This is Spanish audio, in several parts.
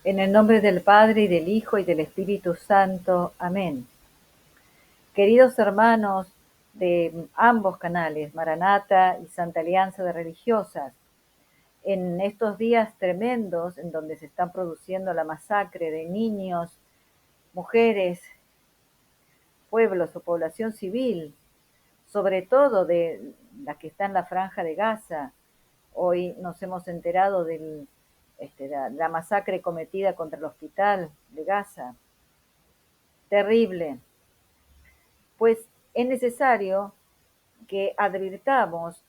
En el nombre del Padre, y del Hijo, y del Espíritu Santo. Amén. Queridos hermanos de ambos canales, Maranata y Santa Alianza de Religiosas, en estos días tremendos en donde se está produciendo la masacre de niños, mujeres, pueblos o población civil, sobre todo de la que está en la franja de Gaza. Hoy nos hemos enterado de la masacre cometida contra el hospital de Gaza. Terrible. Pues es necesario que advirtamos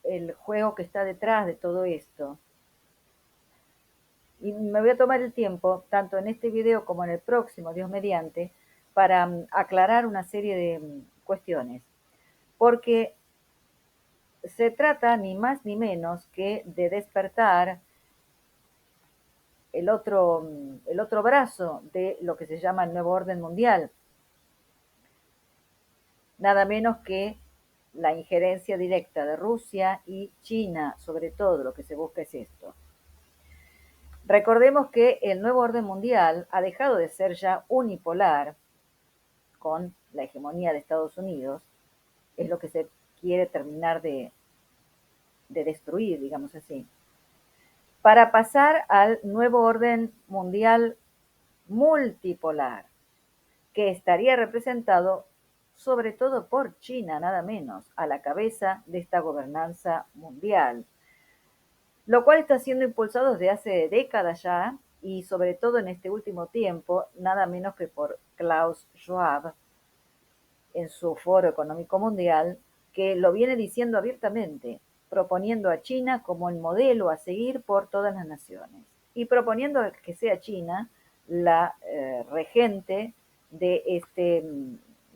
el juego que está detrás de todo esto. Y me voy a tomar el tiempo, tanto en este video como en el próximo, Dios mediante, para aclarar una serie de cuestiones. Porque se trata ni más ni menos que de despertar el otro brazo de lo que se llama el nuevo orden mundial. Nada menos que la injerencia directa de Rusia y China, sobre todo lo que se busca es esto. Recordemos que el nuevo orden mundial ha dejado de ser ya unipolar con la hegemonía de Estados Unidos, es lo que se quiere terminar de destruir, digamos así, para pasar al nuevo orden mundial multipolar, que estaría representado sobre todo por China, nada menos, a la cabeza de esta gobernanza mundial, lo cual está siendo impulsado desde hace décadas ya, y sobre todo en este último tiempo, nada menos que por Klaus Schwab, en su Foro Económico Mundial, que lo viene diciendo abiertamente, proponiendo a China como el modelo a seguir por todas las naciones, y proponiendo que sea China la regente de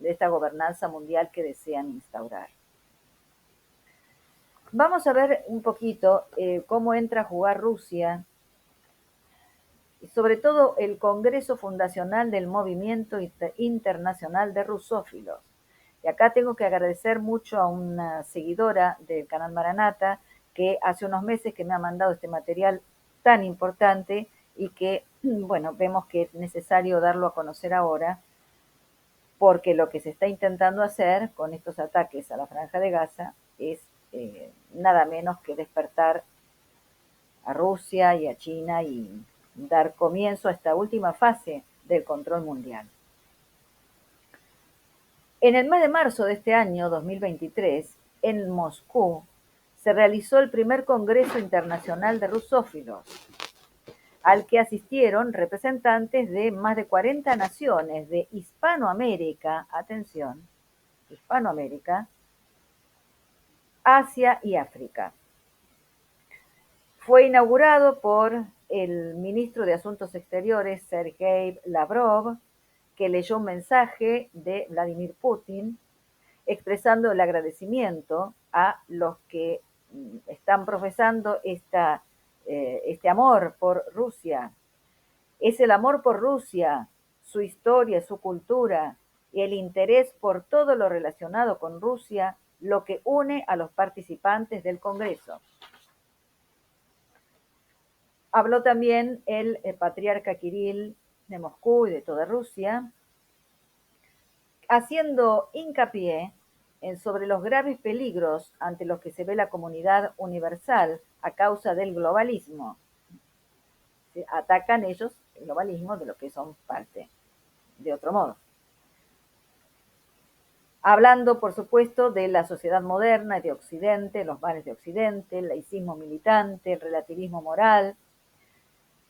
esta gobernanza mundial que desean instaurar. Vamos a ver un poquito cómo entra a jugar Rusia, y sobre todo el Congreso Fundacional del Movimiento Internacional de Rusófilos. Y acá tengo que agradecer mucho a una seguidora del canal Maranata que hace unos meses que me ha mandado este material tan importante y que, bueno, vemos que es necesario darlo a conocer ahora, porque lo que se está intentando hacer con estos ataques a la Franja de Gaza es nada menos que despertar a Rusia y a China y dar comienzo a esta última fase del control mundial. En el mes de marzo de este año 2023, en Moscú, se realizó el primer Congreso Internacional de Rusófilos, al que asistieron representantes de más de 40 naciones de Hispanoamérica, atención, Hispanoamérica, Asia y África. Fue inaugurado por el ministro de Asuntos Exteriores, Sergei Lavrov, que leyó un mensaje de Vladimir Putin expresando el agradecimiento a los que están profesando este amor por Rusia. Es el amor por Rusia, su historia, su cultura y el interés por todo lo relacionado con Rusia lo que une a los participantes del Congreso. Habló también el patriarca Kirill de Moscú y de toda Rusia, haciendo hincapié sobre los graves peligros ante los que se ve la comunidad universal a causa del globalismo. Atacan ellos el globalismo de lo que son parte, de otro modo. Hablando, por supuesto, de la sociedad moderna y de Occidente, los males de Occidente, el laicismo militante, el relativismo moral.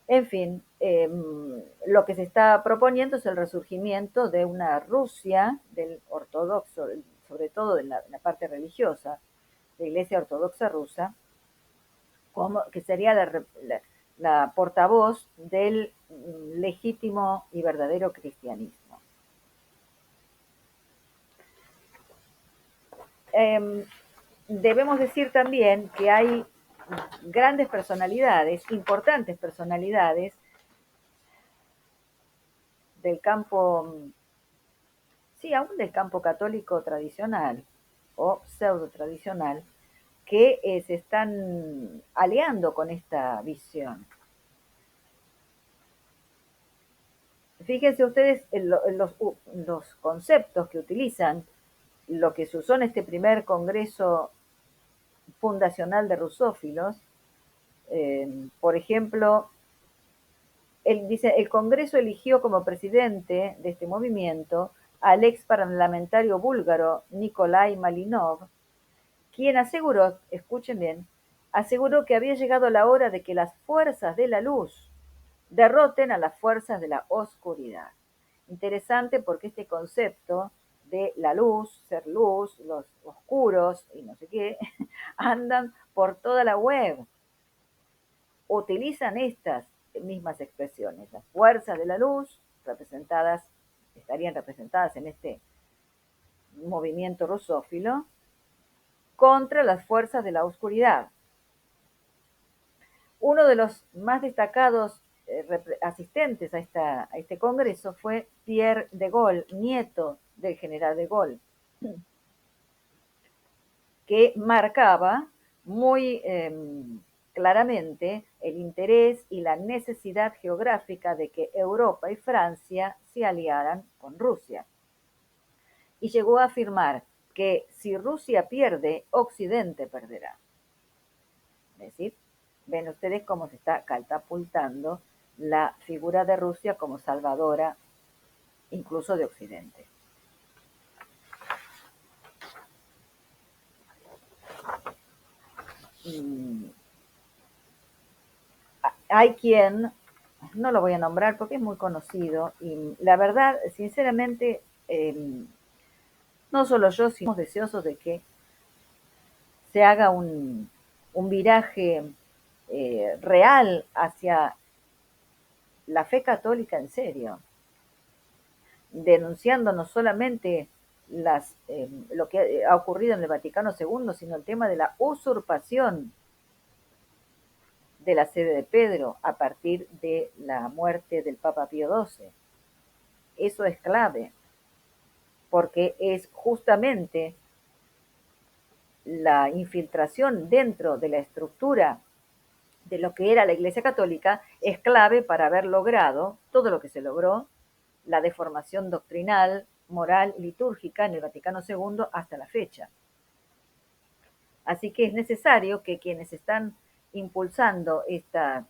En fin, lo que se está proponiendo es el resurgimiento de una Rusia del ortodoxo, sobre todo de la parte religiosa, la Iglesia Ortodoxa Rusa, que sería la portavoz del legítimo y verdadero cristianismo. Debemos decir también que hay grandes personalidades, importantes personalidades del campo, sí, aún del campo católico tradicional o pseudo tradicional, que se están aliando con esta visión. Fíjense ustedes en los conceptos que utilizan, lo que se usó en este primer congreso fundacional de rusófilos. Por ejemplo, él dice, el Congreso eligió como presidente de este movimiento al ex parlamentario búlgaro Nikolai Malinov, quien aseguró, escuchen bien, aseguró que había llegado la hora de que las fuerzas de la luz derroten a las fuerzas de la oscuridad. Interesante porque este concepto de la luz, ser luz, los oscuros y no sé qué, andan por toda la web. Utilizan estas mismas expresiones. Las fuerzas de la luz representadas, estarían representadas en este movimiento rusófilo, contra las fuerzas de la oscuridad. Uno de los más destacados asistentes a este congreso fue Pierre de Gaulle, nieto del general de Gaulle, que marcaba muy claramente el interés y la necesidad geográfica de que Europa y Francia se aliaran con Rusia. Y llegó a afirmar que si Rusia pierde, Occidente perderá. Es decir, ven ustedes cómo se está catapultando la figura de Rusia como salvadora incluso de Occidente. Hay quien, no lo voy a nombrar porque es muy conocido, y la verdad, sinceramente, no solo yo, sino deseosos de que se haga un viraje real hacia la fe católica en serio, denunciando no solamente lo que ha ocurrido en el Vaticano II, sino el tema de la usurpación de la sede de Pedro a partir de la muerte del Papa Pío XII. Eso es clave, porque es justamente la infiltración dentro de la estructura de lo que era la Iglesia Católica, es clave para haber logrado todo lo que se logró, la deformación doctrinal, moral y litúrgica en el Vaticano II hasta la fecha. Así que es necesario que quienes están impulsando este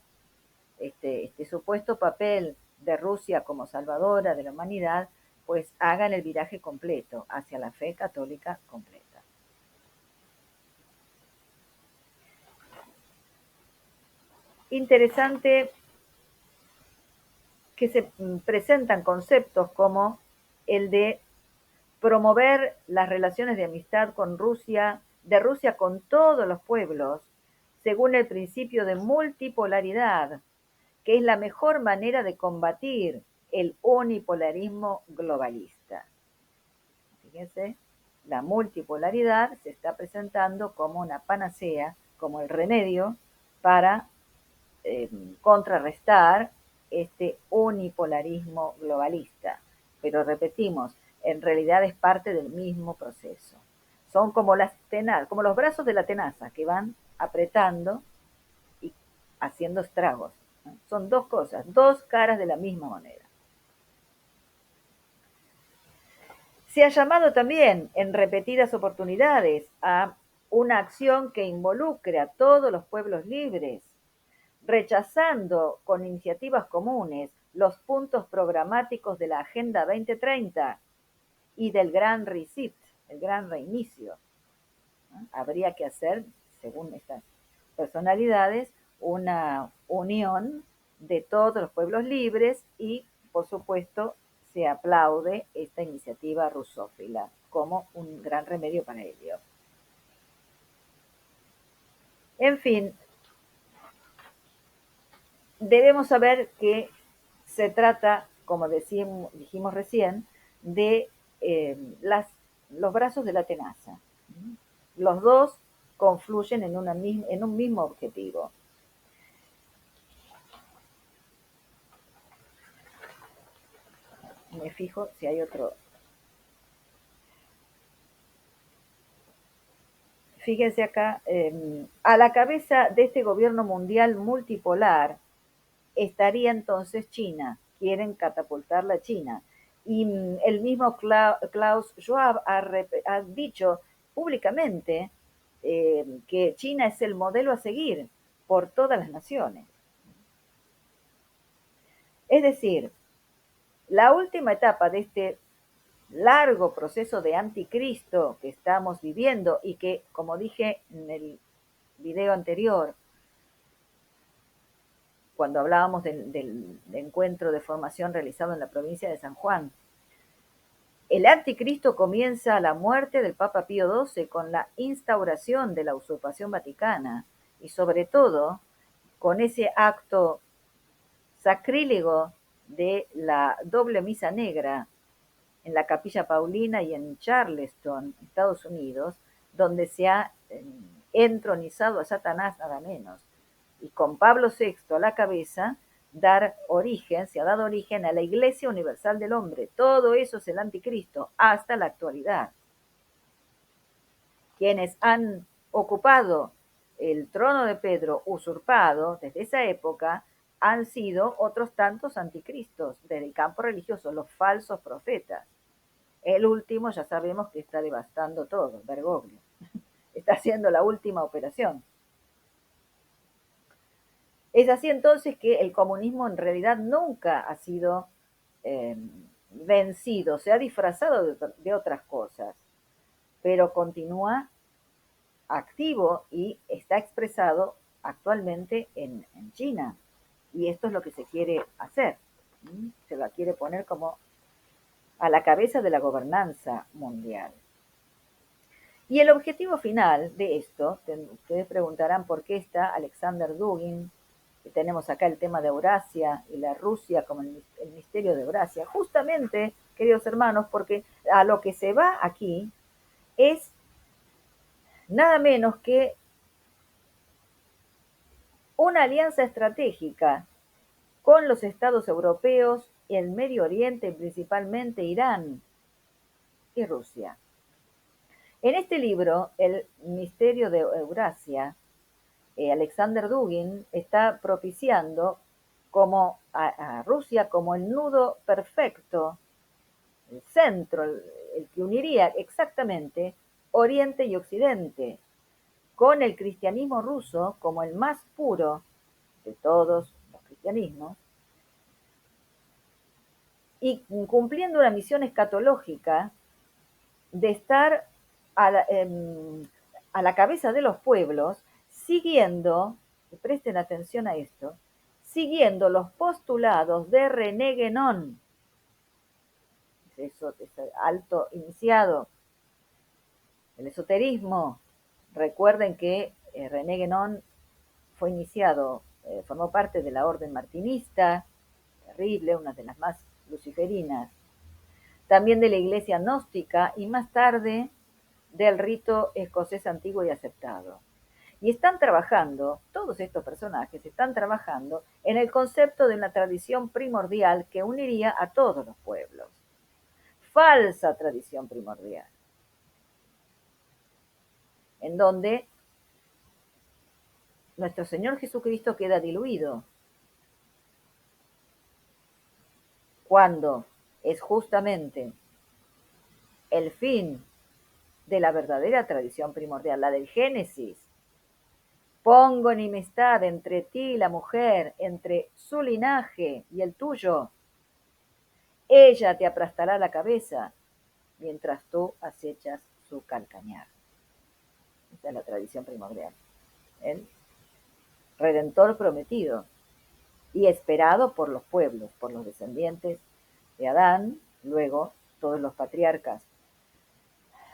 supuesto papel de Rusia como salvadora de la humanidad, pues hagan el viraje completo hacia la fe católica completa. Interesante que se presentan conceptos como el de promover las relaciones de amistad con Rusia, de Rusia con todos los pueblos, según el principio de multipolaridad, que es la mejor manera de combatir el unipolarismo globalista. Fíjense, la multipolaridad se está presentando como una panacea, como el remedio para contrarrestar este unipolarismo globalista. Pero repetimos, en realidad es parte del mismo proceso. Son como como los brazos de la tenaza que van apretando y haciendo estragos. Son dos cosas, dos caras de la misma moneda. Se ha llamado también en repetidas oportunidades a una acción que involucre a todos los pueblos libres, rechazando con iniciativas comunes los puntos programáticos de la Agenda 2030 y del Gran Reset, el gran reinicio. Habría que hacer, según estas personalidades, una unión de todos los pueblos libres y, por supuesto, se aplaude esta iniciativa rusófila como un gran remedio para ello. En fin, debemos saber que se trata, como dijimos recién, de los brazos de la tenaza. Los dos confluyen en un mismo objetivo. Me fijo si hay otro. Fíjense acá, a la cabeza de este gobierno mundial multipolar estaría entonces China, quieren catapultar la China. Y el mismo Klaus Schwab ha dicho públicamente que China es el modelo a seguir por todas las naciones. Es decir, la última etapa de este largo proceso de anticristo que estamos viviendo y que, como dije en el video anterior, cuando hablábamos del encuentro de formación realizado en la provincia de San Juan, el anticristo comienza a la muerte del Papa Pío XII con la instauración de la usurpación vaticana y sobre todo con ese acto sacrílego de la doble misa negra en la Capilla Paulina y en Charleston, Estados Unidos, donde se ha entronizado a Satanás nada menos. Y con Pablo VI a la cabeza, se ha dado origen a la Iglesia Universal del Hombre. Todo eso es el anticristo hasta la actualidad. Quienes han ocupado el trono de Pedro usurpado desde esa época han sido otros tantos anticristos desde el campo religioso, los falsos profetas. El último ya sabemos que está devastando todo, Bergoglio. Está haciendo la última operación. Es así entonces que el comunismo en realidad nunca ha sido vencido, se ha disfrazado de otras cosas, pero continúa activo y está expresado actualmente en China. Y esto es lo que se quiere hacer. Se la quiere poner como a la cabeza de la gobernanza mundial. Y el objetivo final de esto, ustedes preguntarán por qué está Alexander Dugin, que tenemos acá el tema de Eurasia y la Rusia como el misterio de Eurasia. Justamente, queridos hermanos, porque a lo que se va aquí es nada menos que una alianza estratégica con los estados europeos, el Medio Oriente, principalmente Irán y Rusia. En este libro, El misterio de Eurasia, Alexander Dugin está propiciando a Rusia como el nudo perfecto, el centro, el que uniría exactamente Oriente y Occidente, con el cristianismo ruso como el más puro de todos los cristianismos, y cumpliendo una misión escatológica de estar a la cabeza de los pueblos, siguiendo, presten atención a esto, siguiendo los postulados de René Guénon, eso, ese alto iniciado, el esoterismo. Recuerden que René Guénon fue iniciado, formó parte de la orden martinista, terrible, una de las más luciferinas, también de la iglesia gnóstica y más tarde del rito escocés antiguo y aceptado. Y están trabajando, todos estos personajes están trabajando en el concepto de una tradición primordial que uniría a todos los pueblos. Falsa tradición primordial, en donde nuestro Señor Jesucristo queda diluido, cuando es justamente el fin de la verdadera tradición primordial, la del Génesis. Pongo enemistad entre ti y la mujer, entre su linaje y el tuyo. Ella te aplastará la cabeza, mientras tú acechas su calcañar. Esa es la tradición primordial. El Redentor prometido y esperado por los pueblos, por los descendientes de Adán, luego todos los patriarcas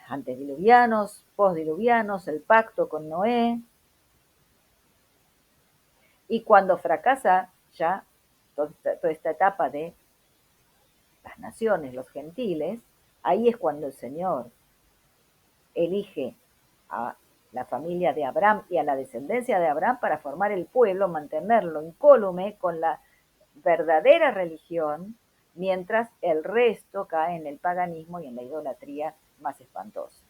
antediluvianos, postdiluvianos, el pacto con Noé. Y cuando fracasa ya toda esta etapa de las naciones, los gentiles, ahí es cuando el Señor elige a la familia de Abraham y a la descendencia de Abraham para formar el pueblo, mantenerlo incólume con la verdadera religión, mientras el resto cae en el paganismo y en la idolatría más espantosa.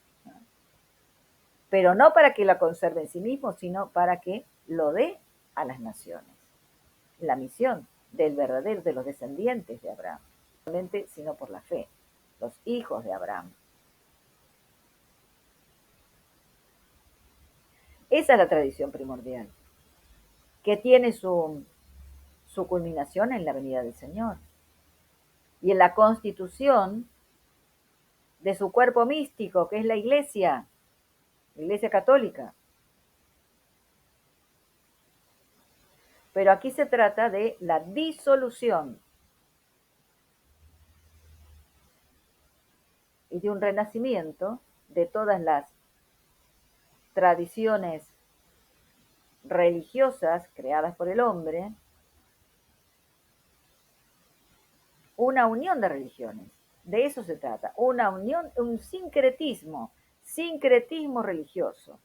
Pero no para que la conserve en sí mismo, sino para que lo dé a las naciones. La misión del verdadero, de los descendientes de Abraham, no solamente sino por la fe, los hijos de Abraham. Esa es la tradición primordial, que tiene su culminación en la venida del Señor y en la constitución de su cuerpo místico, que es la Iglesia católica. Pero aquí se trata de la disolución y de un renacimiento de todas las tradiciones religiosas creadas por el hombre, una unión de religiones. De eso se trata, una unión, un sincretismo religioso.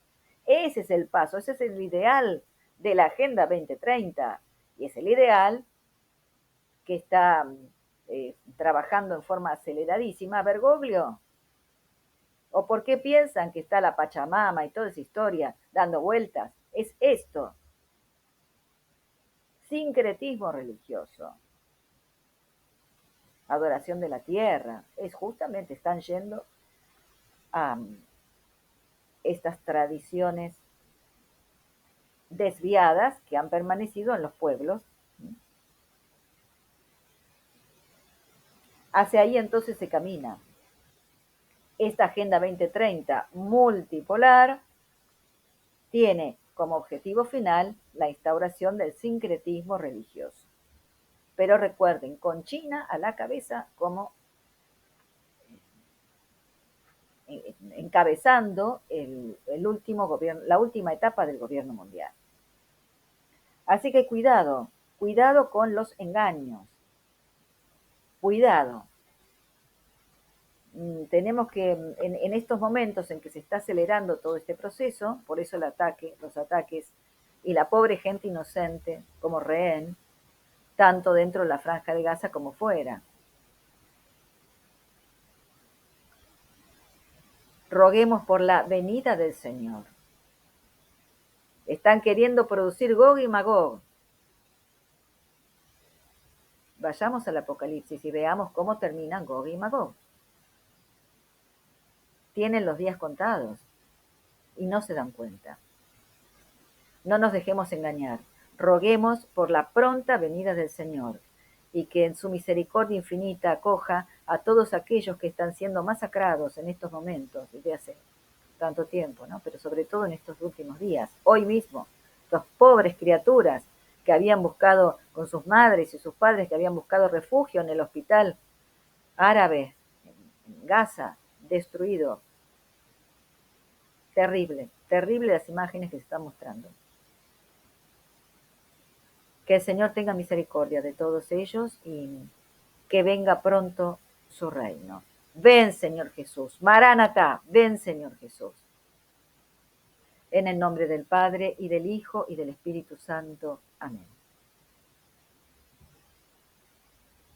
Ese es el paso, ese es el ideal de la Agenda 2030 y es el ideal que está trabajando en forma aceleradísima Bergoglio. ¿O por qué piensan que está la Pachamama y toda esa historia dando vueltas? Es esto, sincretismo religioso, adoración de la tierra, es justamente, están yendo a estas tradiciones desviadas que han permanecido en los pueblos. Hacia ahí entonces se camina. Esta Agenda 2030 multipolar tiene como objetivo final la instauración del sincretismo religioso. Pero recuerden, con China a la cabeza como encabezando el último gobierno, la última etapa del gobierno mundial. Así que cuidado, cuidado con los engaños, cuidado. Tenemos que, en estos momentos en que se está acelerando todo este proceso, por eso el ataque, los ataques y la pobre gente inocente como rehén, tanto dentro de la franja de Gaza como fuera. Roguemos por la venida del Señor. Están queriendo producir Gog y Magog. Vayamos al Apocalipsis y veamos cómo terminan Gog y Magog. Tienen los días contados y no se dan cuenta. No nos dejemos engañar. Roguemos por la pronta venida del Señor y que en su misericordia infinita acoja a todos aquellos que están siendo masacrados en estos momentos desde hace tanto tiempo, ¿no? Pero sobre todo en estos últimos días, hoy mismo, estas pobres criaturas que habían buscado con sus madres y sus padres, que habían buscado refugio en el hospital árabe en Gaza, destruido. Terrible, terrible las imágenes que se están mostrando. Que el Señor tenga misericordia de todos ellos y que venga pronto su reino. Ven, Señor Jesús. Maránata, ven, Señor Jesús. En el nombre del Padre, y del Hijo, y del Espíritu Santo. Amén.